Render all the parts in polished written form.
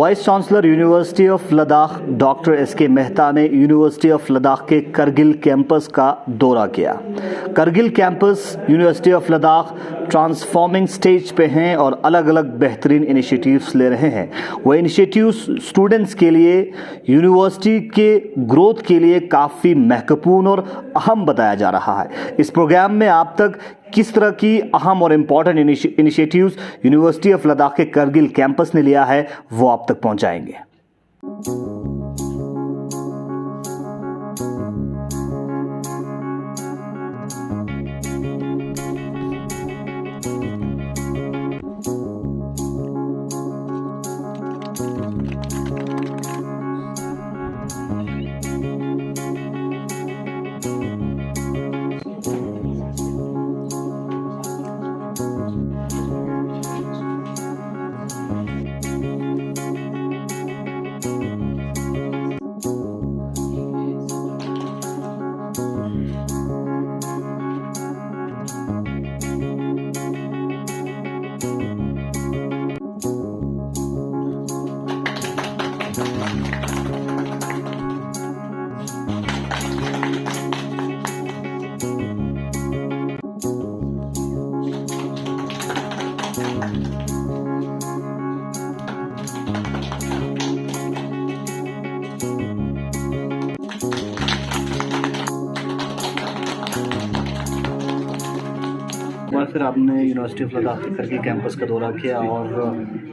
Vice chancellor university of Ladakh doctor S K. Mehta ने university of Ladakh के Kargil campus का दौरा किया। Kargil campus university of Ladakh transforming stage पे हैं और अलग अलग बेहतरीन इनिशिएटिव्स ले रहे हैं। वह इनिशिएटिव्स स्टूडेंट्स के लिए यूनिवर्सिटी के ग्रोथ के लिए काफ़ी महत्वपूर्ण और अहम बताया जा रहा है। इस प्रोग्राम में आप तक किस तरह की अहम और important initiatives university of Ladakh के करगिल कैंपस ने लिया है, वो आप तक पहुंचाएंगे। फिर आपने यूनिवर्सिटी ऑफ लद्दाख के करगिल कैंपस का दौरा किया और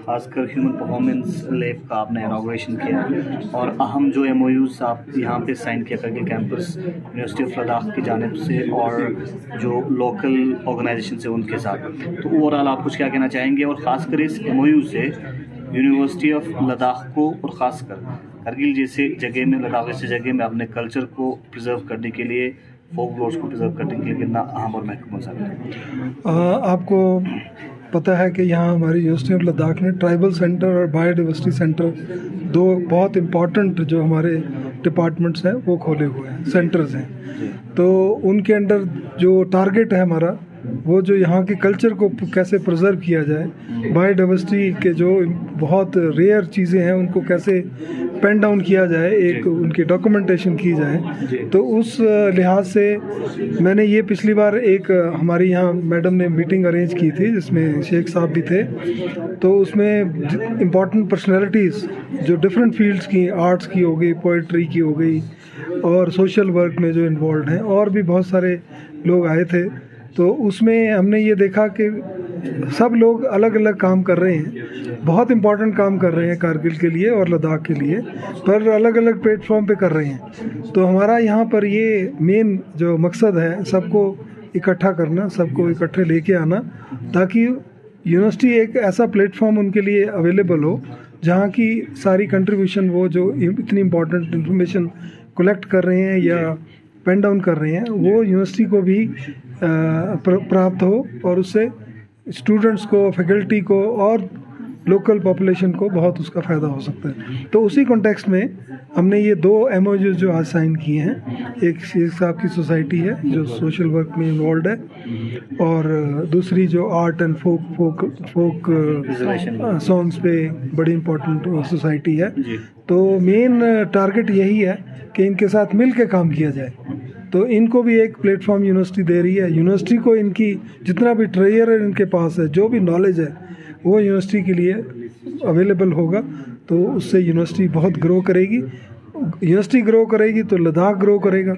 खासकर ह्यूमन परफॉर्मेंस लैब का आपने इनॉग्रेशन किया और अहम जो MOUs आप यहाँ पे साइन किया Kargil campus university of Ladakh की जानिब से और जो लोकल ऑर्गेनाइजेशन से उनके साथ, तो ओवरऑल आप कुछ क्या कहना चाहेंगे और ख़ासकर इस MOU से यूनिवर्सिटी ऑफ लद्दाख को और ख़ासकर करगिल जैसे जगह में, लद्दाख जैसे जगह में अपने कल्चर को प्रिजर्व करने के लिए, फोक लोर्स को प्रिजर्व करने के लिए कितना अहम और महत्वपूर्ण साबित है? आपको पता है कि यहाँ हमारी यूनिवर्सिटी ऑफ लद्दाख ने ट्राइबल सेंटर और बायोडाइवर्सिटी सेंटर, दो बहुत इम्पॉर्टेंट जो हमारे डिपार्टमेंट्स हैं वो खोले हुए हैं, सेंटर्स हैं। तो उनके अंडर जो टारगेट है हमारा, वो जो यहाँ के कल्चर को कैसे प्रिजर्व किया जाए, बायोडाइवर्सिटी के जो बहुत रेयर चीज़ें हैं उनको कैसे पेन डाउन किया जाए, एक उनकी डॉक्यूमेंटेशन की जाए। तो उस लिहाज से मैंने ये पिछली बार एक हमारी यहाँ मैडम ने मीटिंग अरेंज की थी जिसमें शेख साहब भी थे। तो उसमें इम्पॉर्टेंट पर्सनैलिटीज़ जो डिफरेंट फील्ड्स की, आर्ट्स की हो गई, पोइट्री की हो गई और सोशल वर्क में जो इन्वॉल्व हैं, और भी बहुत सारे लोग आए थे। तो उसमें हमने ये देखा कि सब लोग अलग अलग काम कर रहे हैं, बहुत इम्पॉर्टेंट काम कर रहे हैं कारगिल के लिए और लद्दाख के लिए, पर अलग अलग प्लेटफॉर्म पे कर रहे हैं। तो हमारा यहाँ पर ये मेन जो मकसद है, सबको इकट्ठा करना, सबको इकट्ठे लेके आना, ताकि यूनिवर्सिटी एक ऐसा प्लेटफॉर्म उनके लिए अवेलेबल हो जहाँ की सारी कंट्रीब्यूशन, वो जो इतनी इम्पॉर्टेंट इंफॉर्मेशन कलेक्ट कर रहे हैं या पेन डाउन कर रहे हैं, वो यूनिवर्सिटी को भी प्राप्त हो और उससे स्टूडेंट्स को, फैकल्टी को और लोकल पॉपुलेशन को बहुत उसका फ़ायदा हो सकता है। तो उसी कॉन्टेक्स्ट में हमने ये दो MOUs जो आज साइन किए हैं, एक शेख साहब की सोसाइटी है जो सोशल वर्क में इन्वॉल्व है, और दूसरी जो आर्ट एंड फोक सॉन्ग्स पे बड़ी इम्पोर्टेंट सोसाइटी है। तो मेन टारगेट यही है कि इनके साथ मिल के काम किया जाए। तो इनको भी एक प्लेटफॉर्म यूनिवर्सिटी दे रही है। यूनिवर्सिटी को इनकी जितना भी ट्रेजर इनके पास है, जो भी नॉलेज है, वो यूनिवर्सिटी के लिए अवेलेबल होगा। तो उससे यूनिवर्सिटी बहुत ग्रो करेगी। यूनिवर्सिटी ग्रो करेगी तो लद्दाख ग्रो करेगा,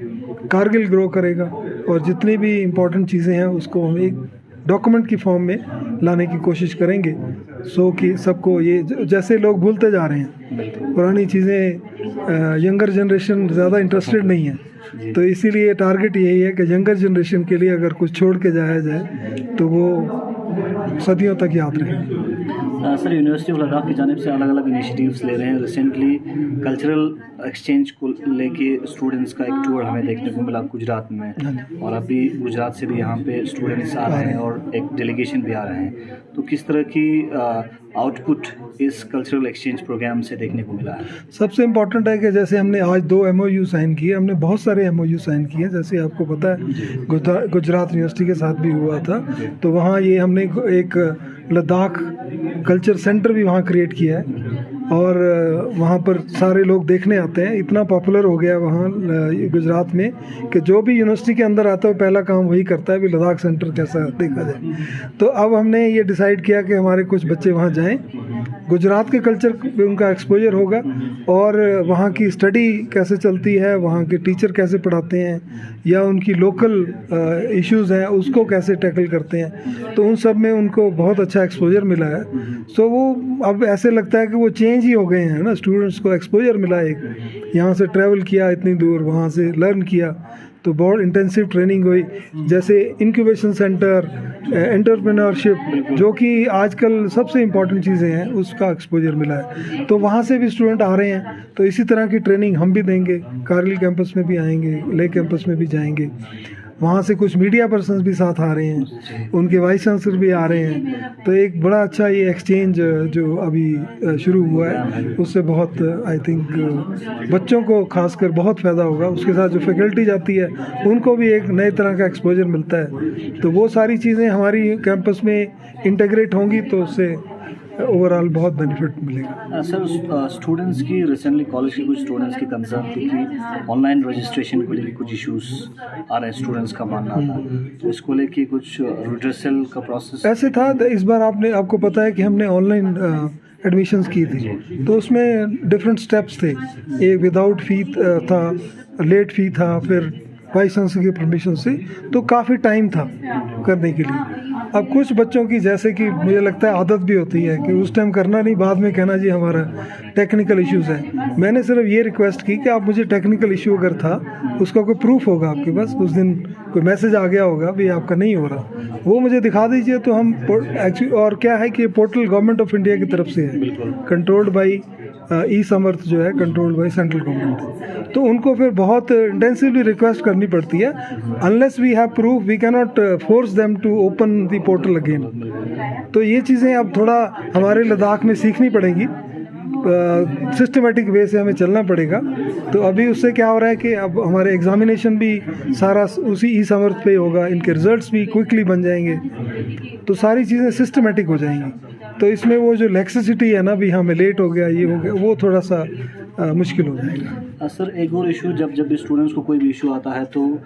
कारगिल ग्रो करेगा, और जितनी भी इम्पोर्टेंट चीज़ें हैं उसको हम एक डॉक्यूमेंट की फॉर्म में लाने की कोशिश करेंगे, सो कि सबको ये, जैसे लोग भूलते जा रहे हैं पुरानी चीज़ें, यंगर जनरेशन ज़्यादा इंटरेस्टेड नहीं है। तो इसीलिए टारगेट यही है कि यंगर जनरेशन के लिए अगर कुछ छोड़ के जाया जाए तो वो सदियों तक याद रहे। सर, यूनिवर्सिटी ऑफ लद्दाख की जानिब से अलग अलग इनिशिएटिव्स ले रहे हैं। रिसेंटली कल्चरल एक्सचेंज को लेके स्टूडेंट्स का एक टूर हमें देखने को मिला गुजरात में, और अभी गुजरात से भी यहाँ पे स्टूडेंट्स आ रहे हैं और एक डेलीगेशन भी आ रहे हैं। तो किस तरह की आउटपुट इस कल्चरल एक्सचेंज प्रोग्राम से देखने को मिला है? सबसे इम्पॉर्टेंट है कि जैसे हमने आज 2 MOU साइन किए, हमने बहुत सारे MOU साइन किए। जैसे आपको पता है गुजरात यूनिवर्सिटी के साथ भी हुआ था, तो वहाँ ये हमने एक लद्दाख कल्चर सेंटर भी वहाँ क्रिएट किया है। और वहाँ पर सारे लोग देखने आते हैं। इतना पॉपुलर हो गया वहाँ गुजरात में कि जो भी यूनिवर्सिटी के अंदर आता है पहला काम वही करता है भी लद्दाख सेंटर कैसा देखा जाए। तो अब हमने ये डिसाइड किया कि हमारे कुछ बच्चे वहाँ जाएं, गुजरात के कल्चर पे उनका एक्सपोजर होगा और वहाँ की स्टडी कैसे चलती है, वहाँ के टीचर कैसे पढ़ाते हैं या उनकी लोकल इश्यूज़ हैं उसको कैसे टैकल करते हैं, तो उन सब में उनको बहुत अच्छा एक्सपोजर मिला है। सो वो अब ऐसे लगता है कि वो चेंज ही हो गए हैं ना, स्टूडेंट्स को एक्सपोजर मिला, एक यहाँ से ट्रैवल किया इतनी दूर, वहाँ से लर्न किया, तो बहुत इंटेंसिव ट्रेनिंग हुई। जैसे इंक्यूबेशन सेंटर, एंटरप्रेन्योरशिप जो कि आजकल सबसे इम्पॉर्टेंट चीज़ें हैं, उसका एक्सपोजर मिला है। तो वहाँ से भी स्टूडेंट आ रहे हैं, तो इसी तरह की ट्रेनिंग हम भी देंगे, कारगिल कैंपस में भी आएंगे, लेह कैंपस में भी जाएंगे। वहाँ से कुछ मीडिया पर्सन्स भी साथ आ रहे हैं, उनके वाइस चांसलर भी आ रहे हैं। तो एक बड़ा अच्छा ये एक्सचेंज जो अभी शुरू हुआ है उससे बहुत आई थिंक बच्चों को खासकर बहुत फ़ायदा होगा। उसके साथ जो फैकल्टी जाती है उनको भी एक नए तरह का एक्सपोजर मिलता है। तो वो सारी चीज़ें हमारी कैंपस में इंटीग्रेट होंगी तो उससे ओवरऑल बहुत बेनिफिट मिलेगा। सर, स्टूडेंट्स की रिसेंटली कॉलेज के कुछ स्टूडेंट्स की कंसर्न थी कि ऑनलाइन रजिस्ट्रेशन को लेकर कुछ इश्यूज आ रहे हैं, स्टूडेंट्स का मानना था, तो इसको लेकर कुछ रिड्रेसल का प्रोसेस ऐसे था। इस बार आपको पता है कि हमने ऑनलाइन एडमिशन्स की थी, तो उसमें डिफरेंट स्टेप्स थे। एक विदाउट फी था, लेट फी था, फिर वाइस चांसलर की परमिशन से, तो काफ़ी टाइम था करने के लिए। अब कुछ बच्चों की जैसे कि मुझे लगता है आदत भी होती है कि उस टाइम करना नहीं, बाद में कहना जी हमारा टेक्निकल इश्यूज़ है। मैंने सिर्फ ये रिक्वेस्ट की कि आप मुझे टेक्निकल इशू अगर था उसका कोई प्रूफ होगा आपके पास, उस दिन कोई मैसेज आ गया होगा भी आपका नहीं हो रहा, वो मुझे दिखा दीजिए। तो हम एक्चुअली, और क्या है कि पोर्टल गवर्नमेंट ऑफ इंडिया की तरफ से है, कंट्रोल्ड बाई ई समर्थ जो है कंट्रोल्ड बाई सेंट्रल गवर्नमेंट, तो उनको फिर बहुत इंटेंसिवली रिक्वेस्ट करनी पड़ती है। Unless we have proof we can not force them to open the portal again. तो ये चीज़ें अब थोड़ा हमारे लद्दाख में सीखनी पड़ेंगी, सिस्टमेटिक वे से हमें चलना पड़ेगा। तो अभी उससे क्या हो रहा है कि अब हमारे एग्जामिनेशन भी सारा उसी ई समर्थ पे होगा, इनके रिजल्ट्स भी क्विकली बन जाएंगे, तो सारी चीज़ें सिस्टमेटिक हो जाएंगी। तो इसमें वो जो लेक्सिसिटी है ना, भी हमें लेट हो गया, ये हो गया, वो थोड़ा सा मुश्किल हो जाएगा। सर, एक और इशू, जब भी स्टूडेंट्स को कोई भी इशू आता है तो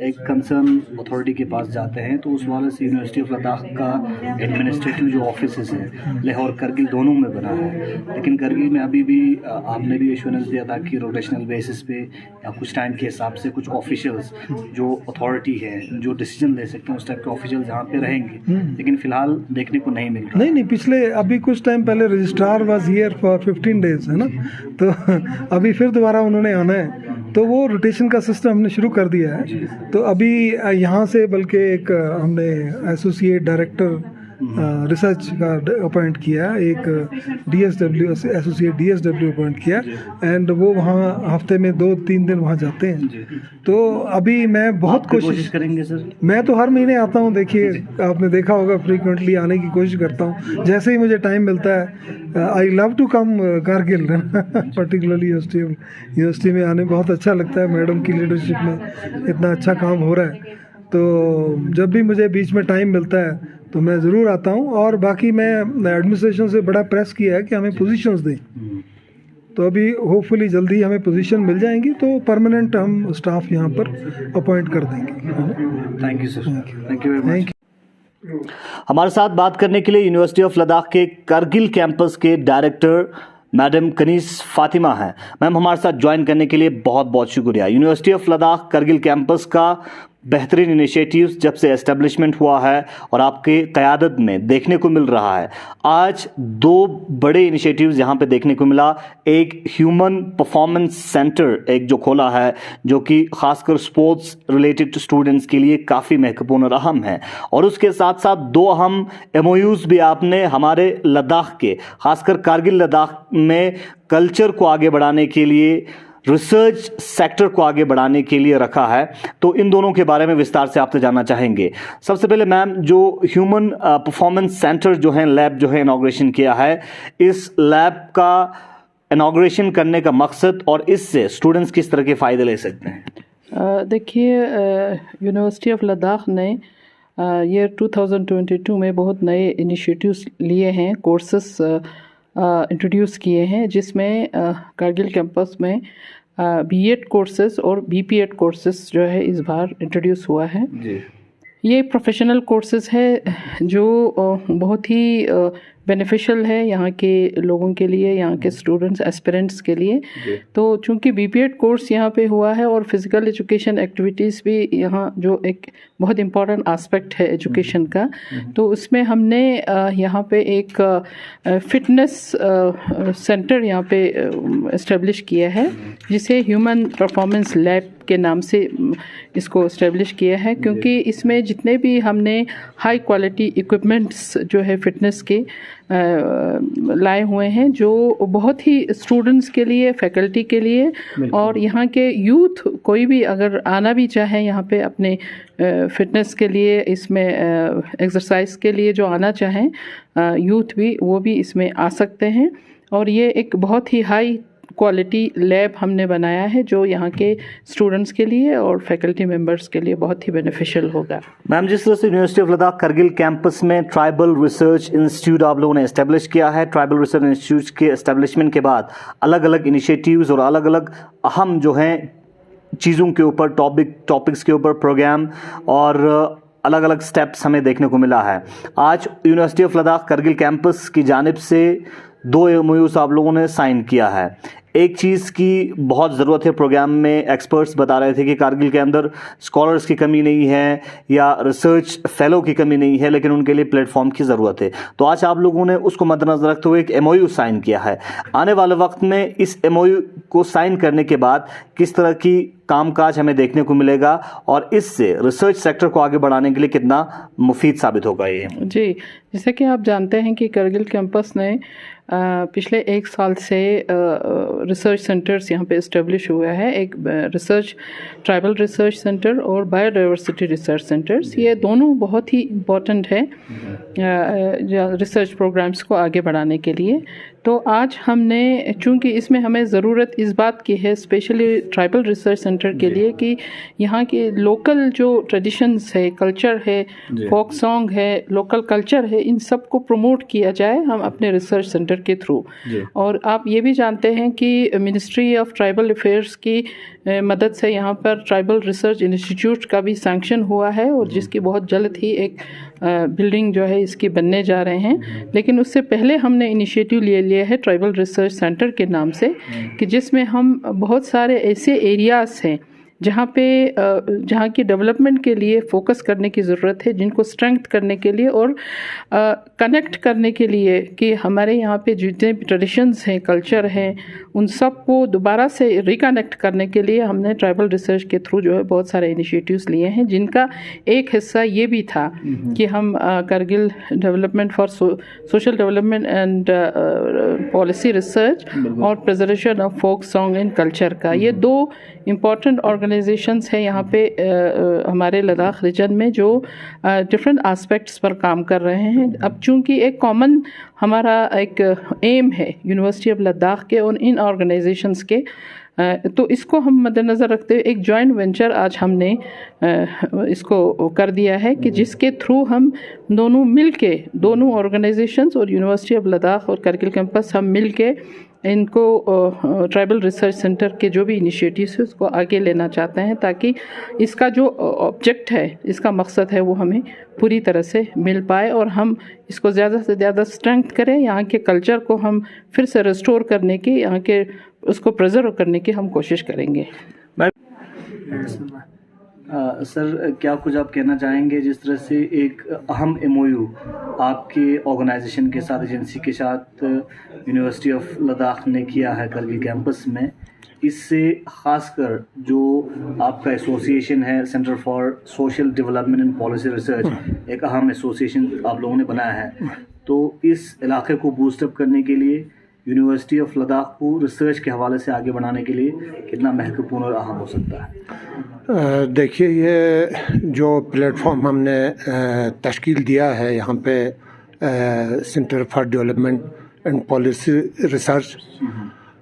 एक कंसर्न अथॉरिटी के पास जाते हैं, तो उस वाले से यूनिवर्सिटी ऑफ लद्दाख का एडमिनिस्ट्रेटिव जो ऑफिस है लेह और करगिल दोनों में बना है, लेकिन करगिल में अभी भी आपने भी एश्योरेंस दिया था कि रोटेशनल बेसिस पे या कुछ टाइम के हिसाब से कुछ ऑफिशियल्स जो अथॉरिटी है जो डिसीजन ले सकते हैं उस टाइप के ऑफिशियल्स यहाँ पे रहेंगे, लेकिन फिलहाल देखने को नहीं मिल रहा। नहीं, पिछले अभी कुछ टाइम पहले registrar was here for 15 days है ना, तो अभी फिर दोबारा उन्होंने आना है, तो वो रोटेशन का सिस्टम हमने शुरू कर दिया है। तो अभी यहाँ से बल्कि एक हमने एसोसिएट डायरेक्टर रिसर्च का अपॉइंट किया, एक DSW एसोसिएट DSW अपॉइंट किया, एंड वो वहाँ हफ्ते में 2-3 दिन वहाँ जाते हैं। तो अभी मैं बहुत कोशिश करेंगे सर। मैं तो हर महीने आता हूँ, देखिए आपने देखा होगा, फ्रीक्वेंटली आने की कोशिश करता हूँ जैसे ही मुझे टाइम मिलता है। I love to come Kargil particularly university में आने बहुत अच्छा लगता है। मैडम की लीडरशिप में इतना अच्छा काम हो रहा है, तो जब भी मुझे बीच में टाइम मिलता है तो मैं ज़रूर आता हूँ। और बाकी मैं एडमिनिस्ट्रेशन से बड़ा प्रेस किया है कि हमें पोजीशंस दें, तो अभी होपफुली जल्दी हमें पोजीशन मिल जाएंगी, तो परमानेंट हम स्टाफ यहाँ पर अपॉइंट कर देंगे। Thank you sir, thank you very much. हमारे साथ बात करने के लिए यूनिवर्सिटी ऑफ लद्दाख के करगिल कैंपस के डायरेक्टर मैडम कनीस फातिमा हैं। मैम, हमारे साथ ज्वाइन करने के लिए बहुत बहुत शुक्रिया। University of Ladakh Kargil campus का बेहतरीन इनिशिएटिव्स जब से एस्टेब्लिशमेंट हुआ है और आपके क़यादत में देखने को मिल रहा है। आज 2 बड़े इनिशिएटिव्स यहाँ पे देखने को मिला। एक ह्यूमन परफॉर्मेंस सेंटर एक जो खोला है, जो कि खासकर स्पोर्ट्स रिलेटेड स्टूडेंट्स के लिए काफ़ी महत्वपूर्ण और अहम है, और उसके साथ साथ 2 अहम MOUs भी आपने हमारे लद्दाख के, खासकर कारगिल लद्दाख में कल्चर को आगे बढ़ाने के लिए, रिसर्च सेक्टर को आगे बढ़ाने के लिए रखा है। तो इन दोनों के बारे में विस्तार से आपसे जानना चाहेंगे। सबसे पहले मैम, जो ह्यूमन परफॉर्मेंस सेंटर जो है, लैब जो है इनॉग्रेशन किया है, इस लैब का इनॉग्रेशन करने का मकसद और इससे स्टूडेंट्स किस तरह के फ़ायदे ले सकते हैं? देखिए, यूनिवर्सिटी ऑफ लद्दाख ने ईयर 2022 में बहुत नए इनिशिएटिव्स लिए हैं, कोर्सेस इंट्रोड्यूस किए हैं, जिसमें कारगिल कैंपस में बीएड कोर्सेज़ और बीपीएड कोर्सेज़ जो है इस बार इंट्रोड्यूस हुआ है जी। ये प्रोफेशनल कोर्सेज़ है जो बहुत ही बेनिफिशियल है यहाँ के लोगों के लिए, यहाँ के स्टूडेंट्स एस्पिरेंट्स के लिए। तो चूँकि बीपीएड कोर्स यहाँ पे हुआ है और फिज़िकल एजुकेशन एक्टिविटीज़ भी यहाँ जो एक बहुत इम्पॉर्टेंट आस्पेक्ट है एजुकेशन का, तो उसमें हमने यहाँ पे एक फ़िटनेस सेंटर यहाँ पे इस्टेब्लिश किया है, जिसे ह्यूमन परफॉर्मेंस लैब के नाम से इसको इस्टेब्लिश किया है, क्योंकि इसमें जितने भी हमने हाई क्वालिटी इक्विपमेंट्स जो है फ़िटनेस के लाए हुए हैं, जो बहुत ही स्टूडेंट्स के लिए, फैकल्टी के लिए और यहाँ के यूथ कोई भी अगर आना भी चाहे यहाँ पे अपने फ़िटनेस के लिए, इसमें एक्सरसाइज के लिए जो आना चाहें यूथ भी, वो भी इसमें आ सकते हैं। और ये एक बहुत ही हाई क्वालिटी लैब हमने बनाया है जो यहाँ के स्टूडेंट्स के लिए और फैकल्टी मेंबर्स के लिए बहुत ही बेनिफिशियल होगा। मैम, जिस तरह से university of Ladakh Kargil campus में ट्राइबल रिसर्च इंस्टीट्यूट आप लोगों ने एस्टेब्लिश किया है, ट्राइबल रिसर्च इंस्टीट्यूट के एस्टेब्लिशमेंट के बाद अलग अलग इनिशिएटिव्स और अलग अलग अहम जो हैं चीज़ों के ऊपर, टॉपिक्स के ऊपर प्रोग्राम और अलग अलग स्टेप्स हमें देखने को मिला है। आज university of Ladakh Kargil campus की जानिब से 2 MOUs आप लोगों ने साइन किया है। एक चीज़ की बहुत ज़रूरत है, प्रोग्राम में एक्सपर्ट्स बता रहे थे कि कारगिल के अंदर स्कॉलर्स की कमी नहीं है या रिसर्च फेलो की कमी नहीं है, लेकिन उनके लिए प्लेटफॉर्म की ज़रूरत है। तो आज आप लोगों ने उसको मद्देनज़र रखते हुए एक MOU साइन किया है। आने वाले वक्त में इस MOU को साइन करने के बाद किस तरह की कामकाज हमें देखने को मिलेगा और इससे रिसर्च सेक्टर को आगे बढ़ाने के लिए कितना मुफीद साबित होगा ये? जी, जैसे कि आप जानते हैं कि करगिल कैंपस ने पिछले 1 साल से रिसर्च सेंटर्स यहाँ पे इस्टेब्लिश हुआ है, एक ट्राइबल रिसर्च सेंटर और बायोडाइवर्सिटी रिसर्च सेंटर्स। ये दोनों बहुत ही इम्पोर्टेंट है रिसर्च प्रोग्राम्स को आगे बढ़ाने के लिए। तो आज हमने, चूँकि इसमें हमें ज़रूरत इस बात की है स्पेशली ट्राइबल रिसर्च सेंटर के लिए कि यहाँ के लोकल जो ट्रेडिशंस है, कल्चर है, फोक सॉन्ग है, लोकल कल्चर है, इन सब को प्रमोट किया जाए हम अपने रिसर्च सेंटर के थ्रू। और आप ये भी जानते हैं कि मिनिस्ट्री ऑफ ट्राइबल अफेयर्स की मदद से यहाँ पर ट्राइबल रिसर्च इंस्टीट्यूट का भी सैंक्शन हुआ है और जिसकी बहुत जल्द ही एक बिल्डिंग जो है इसकी बनने जा रहे हैं। लेकिन उससे पहले हमने इनिशिएटिव ले लिया है ट्राइबल रिसर्च सेंटर के नाम से, कि जिसमें हम बहुत सारे ऐसे एरियाज़ हैं जहाँ की डेवलपमेंट के लिए फोकस करने की ज़रूरत है, जिनको स्ट्रेंथ करने के लिए और कनेक्ट करने के लिए कि हमारे यहाँ पे जितने भी ट्रेडिशंस हैं, कल्चर हैं, उन सब को दोबारा से रिकनेक्ट करने के लिए हमने ट्राइबल रिसर्च के थ्रू जो है बहुत सारे इनिशिएटिव्स लिए हैं, जिनका एक हिस्सा ये भी था कि हम Kargil development for social development and policy research और preservation of folk song and culture का, ये 2 इम्पॉर्टेंट ऑर्गेनाइजेशंस हैं यहाँ पे हमारे लद्दाख रीजन में जो डिफरेंट एस्पेक्ट्स पर काम कर रहे हैं। अब चूँकि एक कॉमन हमारा एक एम है यूनिवर्सिटी ऑफ लद्दाख के और इन ऑर्गेनाइजेशंस के, तो इसको हम मद्देनज़र रखते हुए एक जॉइंट वेंचर आज हमने इसको कर दिया है कि जिसके थ्रू हम दोनों ऑर्गेनाइजेशंस और यूनिवर्सिटी ऑफ लद्दाख और करगिल कैंपस हम मिल के इनको ट्राइबल रिसर्च सेंटर के जो भी इनिशिएटिव्स है उसको आगे लेना चाहते हैं, ताकि इसका जो ऑब्जेक्ट है, इसका मकसद है, वो हमें पूरी तरह से मिल पाए और हम इसको ज़्यादा से ज़्यादा स्ट्रेंथ करें। यहाँ के कल्चर को हम फिर से रिस्टोर करने की, यहाँ के उसको प्रिजर्व करने की हम कोशिश करेंगे। सर, क्या कुछ आप कहना चाहेंगे जिस तरह से एक अहम MOU आपके ऑर्गेनाइजेशन के साथ, एजेंसी के साथ यूनिवर्सिटी ऑफ लद्दाख ने किया है करगिल कैंपस में, इससे ख़ासकर जो आपका एसोसिएशन है centre for social development and policy research, एक अहम एसोसिएशन आप लोगों ने बनाया है, तो इस इलाके को बूस्टअप करने के लिए यूनिवर्सिटी ऑफ लद्दाख को रिसर्च के हवाले से आगे बढ़ाने के लिए कितना महत्वपूर्ण और अहम हो सकता है? देखिए, ये जो प्लेटफॉर्म हमने तश्कील दिया है यहाँ पे centre for development and policy research,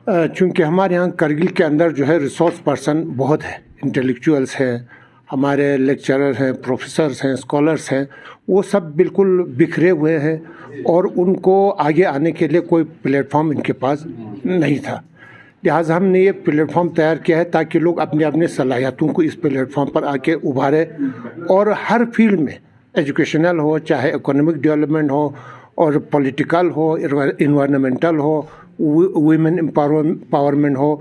चूँकि हमारे यहाँ करगिल के अंदर जो है रिसोर्स पर्सन बहुत है, इंटेलेक्चुअल्स हैं, हमारे लेक्चरर हैं, प्रोफेसर्स हैं, स्कॉलर्स हैं, वो सब बिल्कुल बिखरे हुए हैं और उनको आगे आने के लिए कोई प्लेटफॉर्म इनके पास नहीं था। लिहाजा हमने ये प्लेटफॉर्म तैयार किया है ताकि लोग अपने अपने सलाहियतों को इस प्लेटफॉर्म पर आके उभारे और हर फील्ड में, एजुकेशनल हो, चाहे इकोनॉमिक डेवलपमेंट हो और पॉलिटिकल हो, इन्वायरमेंटल हो, वुमेन एम्पावरमेंट हो,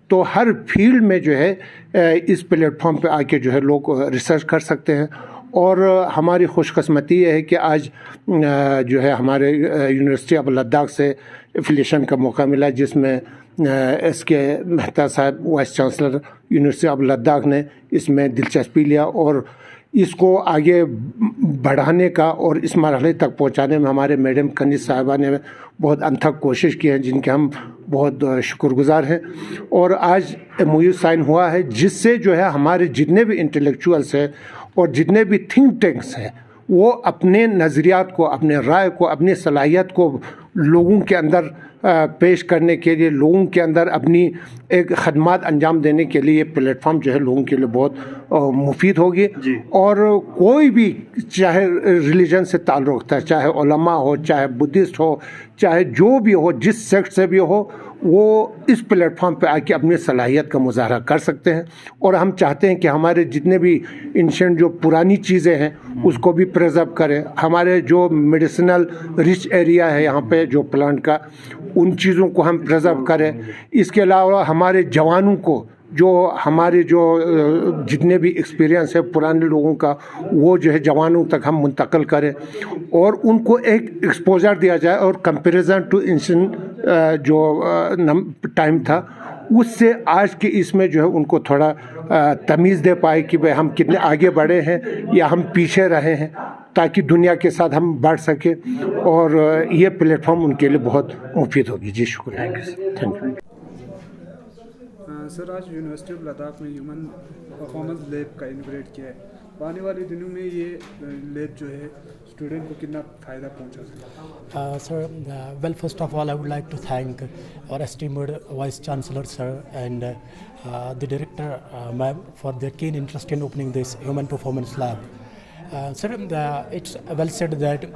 तो हर फील्ड में जो है इस प्लेटफॉर्म पे आके जो है लोग रिसर्च कर सकते हैं। और हमारी खुशकिस्मती ये है कि आज जो है हमारे यूनिवर्सिटी ऑफ लद्दाख से एफिलिएशन का मौका मिला, जिसमें एस.के. मेहता साहब vice chancellor university of Ladakh ने इसमें दिलचस्पी लिया और इसको आगे बढ़ाने का और इस मरहले तक पहुंचाने में हमारे मैडम कनीज़ साहिबा ने बहुत अनथक कोशिश की है, जिनके हम बहुत शुक्रगुजार हैं। और आज MOU साइन हुआ है, जिससे जो है हमारे जितने भी इंटेलेक्चुअल्स हैं और जितने भी थिंक टैंक्स हैं वो अपने नज़रियात को, अपने राय को, अपनी सलाहियत को लोगों के अंदर पेश करने के लिए, लोगों के अंदर अपनी एक खदमात अंजाम देने के लिए ये प्लेटफॉर्म जो है लोगों के लिए बहुत मुफीद होगी। और कोई भी चाहे रिलीजन से ताल्लुक़ रखता है, चाहे उलमा हो, चाहे बुद्धिस्ट हो, चाहे जो भी हो, जिस सेक्ट से भी हो, वो इस प्लेटफॉर्म पे आके अपनी सलाहियत का मुजाहरा कर सकते हैं। और हम चाहते हैं कि हमारे जितने भी एंशिएंट जो पुरानी चीज़ें हैं उसको भी प्रिजर्व करें। हमारे जो मेडिसिनल रिच एरिया है यहाँ पे जो प्लांट का, उन चीज़ों को हम प्रिजर्व करें। इसके अलावा हमारे जवानों को, जो हमारे जो जितने भी एक्सपीरियंस है पुराने लोगों का, वो जो है जवानों तक हम मुंतकिल करें और उनको एक एक्सपोजर दिया जाए। और कंपैरिजन टू एंशिएंट जो टाइम था, उससे आज के इसमें जो है उनको थोड़ा तमीज़ दे पाए कि भाई हम कितने आगे बढ़े हैं या हम पीछे रहे हैं, ताकि दुनिया के साथ हम बढ़ सके। और ये प्लेटफॉर्म उनके लिए बहुत मुफीद होगी। जी शुक्रिया, थैंक यू। सर, आज यूनिवर्सिटी ऑफ लद्दाख में ह्यूमन परफॉर्मेंस लैब का इनोग्रेट किया है। आने वाले दिनों में ये लैब जो है स्टूडेंट को कितना फ़ायदा पहुंचा सकता है? Sir, well, first of all, I would like to thank our esteemed Vice Chancellor, sir, and the Director, ma'am, for their keen interest in opening this Human Performance Lab. Sir, it's well said that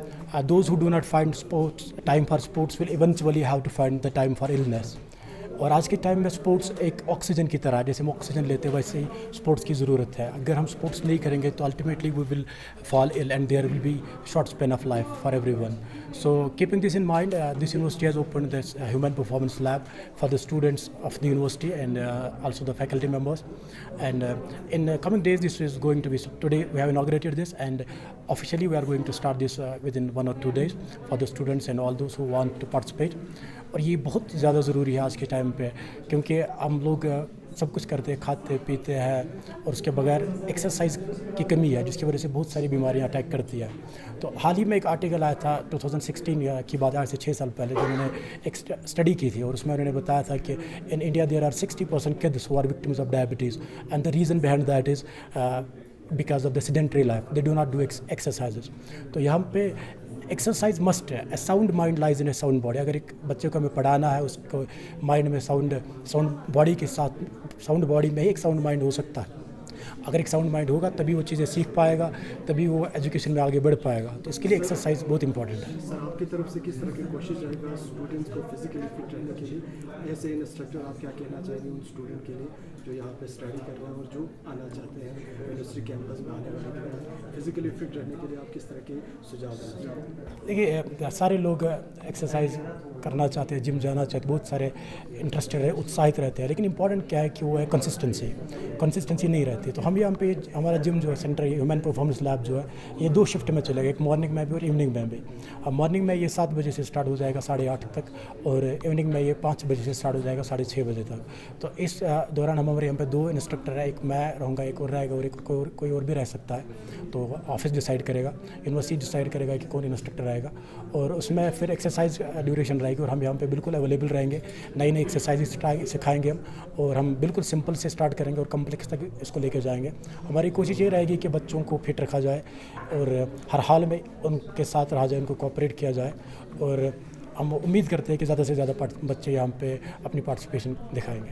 those who do not find time for sports will eventually have to find the time for illness. और आज के time में sports एक oxygen की तरह है, जैसे हम ऑक्सीजन लेते हैं वैसे ही स्पोर्ट्स की ज़रूरत है। अगर हम स्पोर्ट्स नहीं करेंगे तो ultimately we will fall ill and there will be short span of life for everyone. So keeping this in mind, this university has opened this human performance lab for the students of the university and also the faculty members. And in coming days, this is going to be, today we have inaugurated this, and officially we are going to start this within 1 or 2 days for the students and all those who want to participate. और ये बहुत ज़्यादा ज़रूरी है आज के time पे, क्योंकि हम लोग सब कुछ करते हैं, खाते पीते हैं और उसके बगैर एक्सरसाइज की कमी है, जिसकी वजह से बहुत सारी बीमारियां अटैक करती है। तो हाल ही में एक आर्टिकल आया था 2016 की बात, आज से 6 साल पहले, जो मैंने एक स्टडी की थी और उसमें उन्होंने बताया था कि in India there are 60% kids who are victims of diabetes and the reason behind that is because of the sedentary life, they do not do exercises. तो यहाँ पे एक्सरसाइज मस्ट है। A sound mind lies in a sound body. अगर एक बच्चे को हमें पढ़ाना है, उसको माइंड में साउंड बॉडी के साथ, साउंड बॉडी में ही एक साउंड माइंड हो सकता है। अगर एक साउंड माइंड होगा तभी वो चीज़ें सीख पाएगा, तभी वो एजुकेशन में आगे बढ़ पाएगा। तो इसके लिए एक्सरसाइज बहुत इंपॉर्टेंट है। सर, आपकी तरफ से किस तरह की कोशिश रहेगा स्टूडेंट्स को फिजिकली फिट रहने के लिए? ऐसे इंस्ट्रक्टर आप क्या कहना चाहेंगे उन स्टूडेंट के लिए जो यहाँ पे स्टडी कर रहे हैं और जो आना चाहते हैं यूनिवर्सिटी कैंपस में आने वाले हैं, फिजिकली फिट रहने के लिए आप किस तरह के सुझाव देना चाहते हैं? देखिए, सारे लोग एक्सरसाइज करना चाहते हैं, जिम जाना चाहते हैं, बहुत सारे इंटरेस्टेड है, उत्साहित रहते हैं, लेकिन इंपॉर्टेंट क्या है कि वो है कंसिस्टेंसी नहीं रहती। तो हम यहाँ पे हमारा जिम जो है, सेंटर ह्यूमन परफॉर्मेंस लैब जो है, ये 2 शिफ्ट में चलेगा, एक मॉर्निंग में भी और इवनिंग में भी। अब मॉर्निंग में ये 7 बजे से स्टार्ट हो जाएगा 8:30 तक, और इवनिंग में ये 5 बजे से स्टार्ट हो जाएगा 6:30 बजे तक। तो इस दौरान हमारे यहाँ पे 2 इंस्ट्रक्टर है, एक मैं रहूँगा, एक और रहेगा, और एक कोई और भी रह सकता है। तो ऑफिस डिसाइड करेगा, यूनिवर्सिटी डिसाइड करेगा कि कौन इंस्ट्रक्टर रहेगा, और उसमें फिर एक्सरसाइज ड्यूरेशन रहेगी और हम यहाँ पे बिल्कुल अवेलेबल रहेंगे। नई एक्सरसाइज सिखाएंगे हम, और हम बिल्कुल सिंपल से स्टार्ट करेंगे और कम्प्लेक्स तक इसको लेके जाएंगे। हमारी कोशिश ये रहेगी कि बच्चों को फिट रखा जाए और हर हाल में उनके साथ रहा जाए, उनको कोऑपरेट किया जाए, और हम उम्मीद करते हैं कि ज़्यादा से ज़्यादा बच्चे यहाँ पे अपनी पार्टिसिपेशन दिखाएंगे।